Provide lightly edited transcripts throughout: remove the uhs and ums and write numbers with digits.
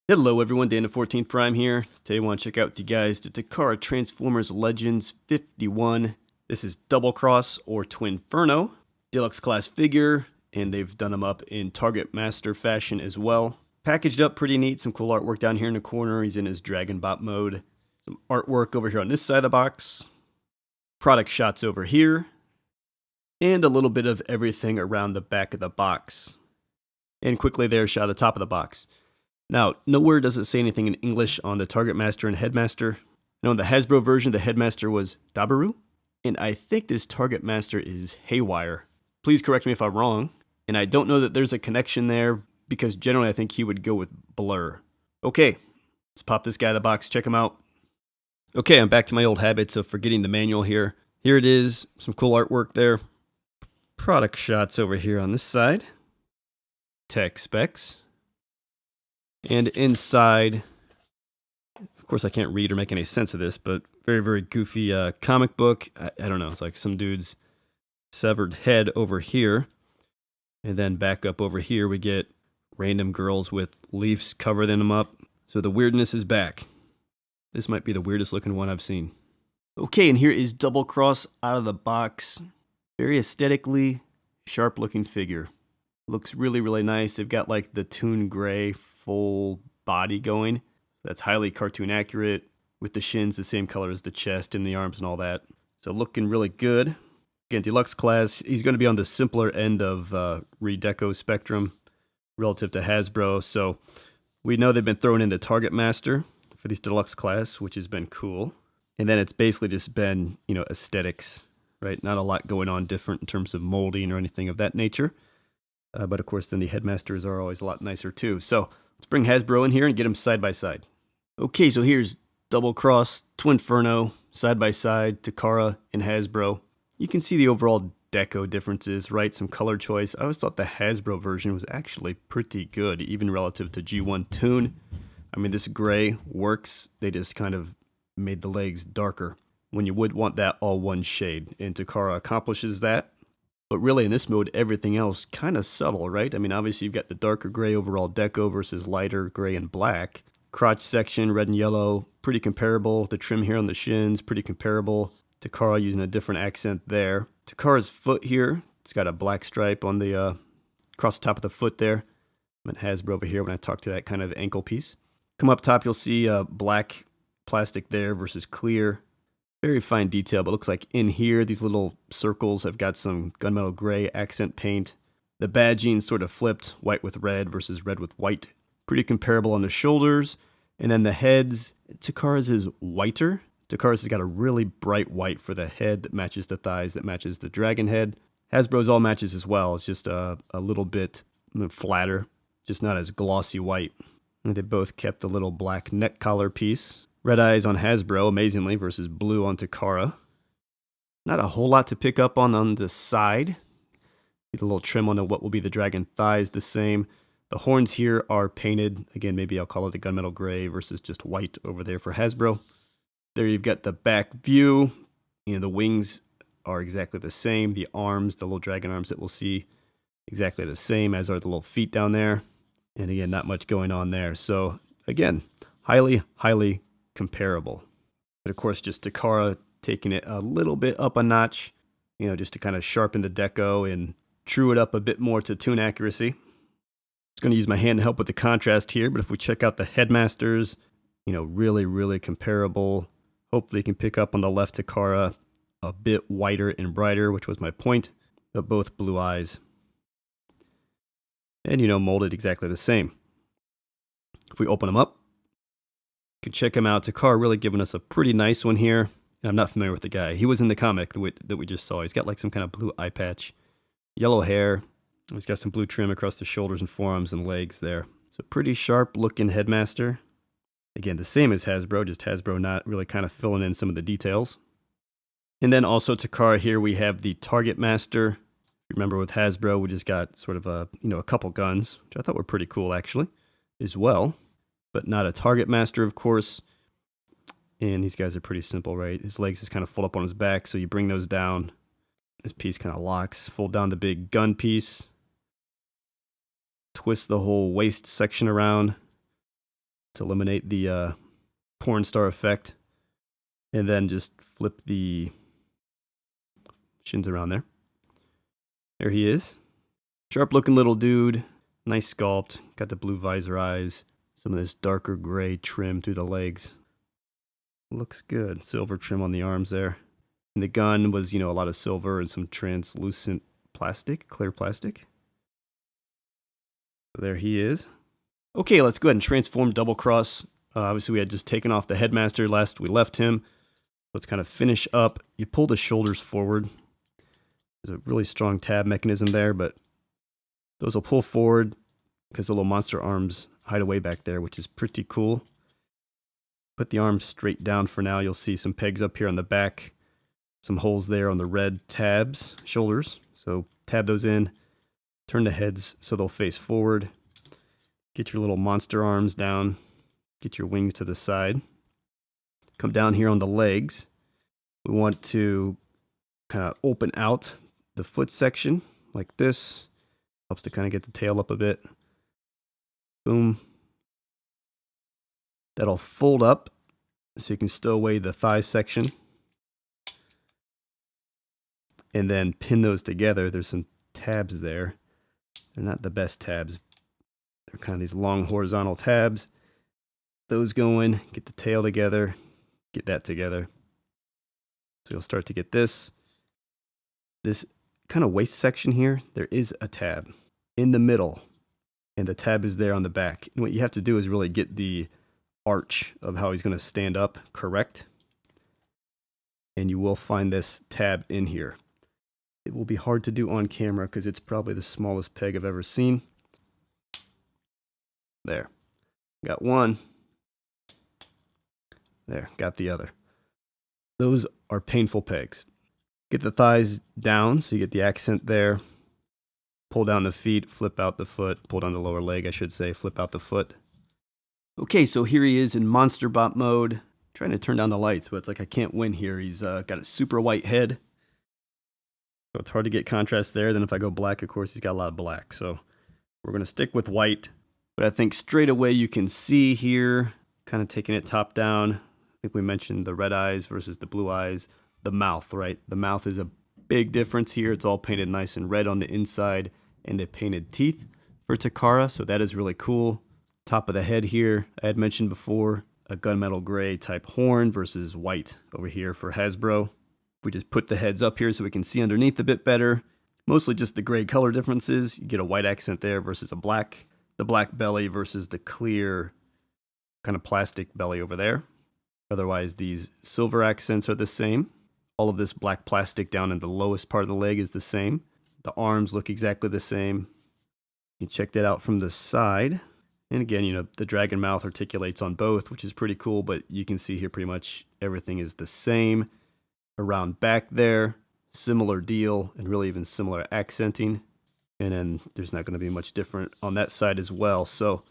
Hello everyone, Dan the 14th Prime here. Today I want to check out with you guys the Takara Transformers Legends 51. This is Doublecross or Twinferno. Deluxe class figure, and they've done them up in Targetmaster fashion as well. Packaged up pretty neat, some cool artwork down here in the corner. He's in his Dragon Bot mode. Some artwork over here on this side of the box. Product shots over here. And a little bit of everything around the back of the box. And quickly there, shot at the top of the box. Now, nowhere does it say anything in English on the Targetmaster and Headmaster. In the Hasbro version, the Headmaster was Daburu, and I think this Targetmaster is Haywire. Please correct me if I'm wrong, and I don't know that there's a connection there, because generally I think he would go with Blur. Okay, let's pop this guy out of the box, check him out. Okay, I'm back to my old habits of forgetting the manual here. Here it is, some cool artwork there. Product shots over here on this side. Tech specs. And inside, of course I can't read or make any sense of this, but very, very goofy comic book. I don't know, it's like some dude's severed head over here. And then back up over here we get random girls with leaves covering them up. So the weirdness is back. This might be the weirdest looking one I've seen. Okay, and here is Doublecross out of the box. Very aesthetically sharp looking figure. Looks really, really nice. They've got like the Toon Gray full body going. That's highly cartoon accurate, with the shins the same color as the chest and the arms and all that. So looking really good. Again, deluxe class. He's going to be on the simpler end of redeco spectrum relative to Hasbro. So we know they've been throwing in the Targetmaster for these deluxe class, which has been cool. And then it's basically just been, aesthetics, right? Not a lot going on different in terms of molding or anything of that nature. But of course, then the Headmasters are always a lot nicer too. So let's bring Hasbro in here and get them side by side. Okay, so here's Doublecross, Twinferno, side by side, Takara and Hasbro. You can see the overall deco differences, right? Some color choice. I always thought the Hasbro version was actually pretty good, even relative to G1 Toon. I mean, this gray works. They just kind of made the legs darker when you would want that all one shade. And Takara accomplishes that. But really, in this mode, everything else kind of subtle, right? I mean, obviously, you've got the darker gray overall deco versus lighter gray and black. Crotch section, red and yellow, pretty comparable. The trim here on the shins, pretty comparable. Takara using a different accent there. Takara's foot here, it's got a black stripe on the across the top of the foot there. I'm at Hasbro over here when I talk to that kind of ankle piece. Come up top, you'll see black plastic there versus clear. Very fine detail, but looks like in here, these little circles have got some gunmetal gray accent paint. The badging sort of flipped, white with red versus red with white. Pretty comparable on the shoulders. And then the heads, Takara's is whiter. Takara's has got a really bright white for the head that matches the thighs, that matches the dragon head. Hasbro's all matches as well. It's just a little bit flatter, just not as glossy white. And they both kept the little black neck collar piece. Red eyes on Hasbro, amazingly, versus blue on Takara. Not a whole lot to pick up on the side. Get a little trim on what will be the dragon thighs the same. The horns here are painted. Again, maybe I'll call it a gunmetal gray versus just white over there for Hasbro. There you've got the back view. The wings are exactly the same. The arms, the little dragon arms that we'll see, exactly the same, as are the little feet down there. And again, not much going on there. So again, highly, highly comparable. But of course, just Takara taking it a little bit up a notch, just to kind of sharpen the deco and true it up a bit more to toon accuracy. Just going to use my hand to help with the contrast here, but if we check out the Headmasters, really, really comparable. Hopefully you can pick up on the left Takara a bit whiter and brighter, which was my point, but both blue eyes. And, molded exactly the same. If we open them up, you can check him out. Takara really giving us a pretty nice one here. I'm not familiar with the guy. He was in the comic that we just saw. He's got like some kind of blue eye patch, yellow hair. He's got some blue trim across the shoulders and forearms and legs there. So pretty sharp looking Headmaster. Again, the same as Hasbro, just Hasbro not really kind of filling in some of the details. And then also Takara here, we have the Targetmaster. Remember with Hasbro, we just got sort of a couple guns, which I thought were pretty cool actually, as well. But not a Targetmaster, of course. And these guys are pretty simple, right? His legs just kind of fold up on his back, so you bring those down. This piece kind of locks. Fold down the big gun piece. Twist the whole waist section around. to eliminate the porn star effect. And then just flip the shins around there. There he is. Sharp looking little dude. Nice sculpt. Got the blue visor eyes. Some of this darker gray trim through the legs. Looks good. Silver trim on the arms there. And the gun was, a lot of silver and some translucent plastic, clear plastic. So there he is. Okay, let's go ahead and transform Doublecross. Obviously, we had just taken off the Headmaster last we left him. Let's kind of finish up. You pull the shoulders forward. There's a really strong tab mechanism there, but those will pull forward because the little monster arms hide away back there, which is pretty cool. Put the arms straight down for now. You'll see some pegs up here on the back. Some holes there on the red tabs, shoulders. So tab those in. Turn the heads so they'll face forward. Get your little monster arms down. Get your wings to the side. Come down here on the legs. We want to kind of open out the foot section like this. Helps to kind of get the tail up a bit. Boom. That'll fold up so you can stow away the thigh section. And then pin those together. There's some tabs there. They're not the best tabs. They're kind of these long horizontal tabs. Those going, get the tail together, get that together. So you'll start to get this kind of waist section here. There is a tab in the middle, and the tab is there on the back. And what you have to do is really get the arch of how he's going to stand up correct. And you will find this tab in here. It will be hard to do on camera because it's probably the smallest peg I've ever seen. There. Got one. There. Got the other. Those are painful pegs. Get the thighs down so you get the accent there. Pull down the feet, flip out the foot. Pull down the lower leg, I should say. Flip out the foot. Okay, so here he is in Monster Bot mode. Trying to turn down the lights, but it's like I can't win here. He's got a super white head. So it's hard to get contrast there. Then if I go black, of course, he's got a lot of black. So we're going to stick with white. But I think straight away you can see here, kind of taking it top down. I think we mentioned the red eyes versus the blue eyes. The mouth, right? The mouth is a big difference here. It's all painted nice and red on the inside. And the painted teeth for Takara. So that is really cool. Top of the head here, I had mentioned before, a gunmetal gray type horn versus white over here for Hasbro. We just put the heads up here so we can see underneath a bit better. Mostly just the gray color differences. You get a white accent there versus a black. The black belly versus the clear kind of plastic belly over there. Otherwise, these silver accents are the same. All of this black plastic down in the lowest part of the leg is the same. The arms look exactly the same. You can check that out from the side. And again, the dragon mouth articulates on both, which is pretty cool, but you can see here pretty much everything is the same. Around back there, similar deal, and really even similar accenting. And then there's not going to be much different on that side as well. So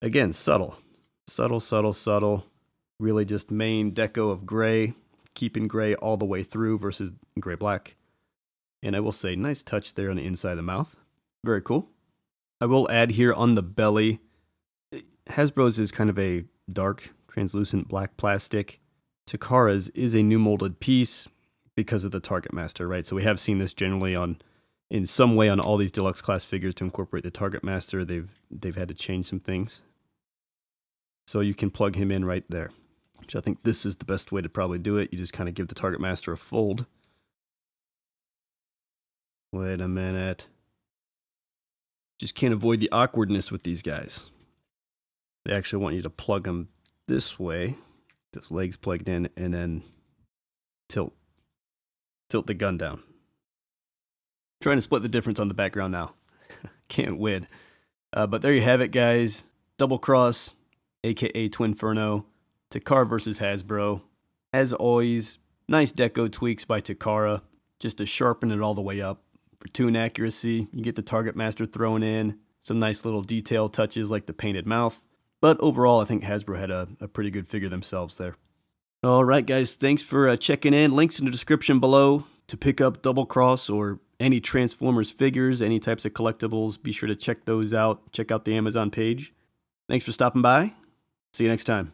again, subtle. Subtle, subtle, subtle. Really just main deco of gray, keeping gray all the way through versus gray-black. And I will say, nice touch there on the inside of the mouth. Very cool. I will add here on the belly, Hasbro's is kind of a dark, translucent black plastic. Takara's is a new molded piece because of the Targetmaster, right? So we have seen this generally in some way on all these deluxe class figures to incorporate the Targetmaster. They've had to change some things. So you can plug him in right there, which I think this is the best way to probably do it. You just kind of give the Targetmaster a fold. Wait a minute. Just can't avoid the awkwardness with these guys. They actually want you to plug them this way. Those legs plugged in, and then tilt the gun down. Trying to split the difference on the background now. Can't win. But there you have it, guys. Doublecross, aka Twinferno, Takara versus Hasbro. As always, nice deco tweaks by Takara, just to sharpen it all the way up. For tune accuracy, you get the Targetmaster thrown in, some nice little detail touches like the painted mouth. But overall, I think Hasbro had a pretty good figure themselves there. All right, guys, thanks for checking in. Links in the description below to pick up Doublecross or any Transformers figures, any types of collectibles. Be sure to check those out. Check out the Amazon page. Thanks for stopping by. See you next time.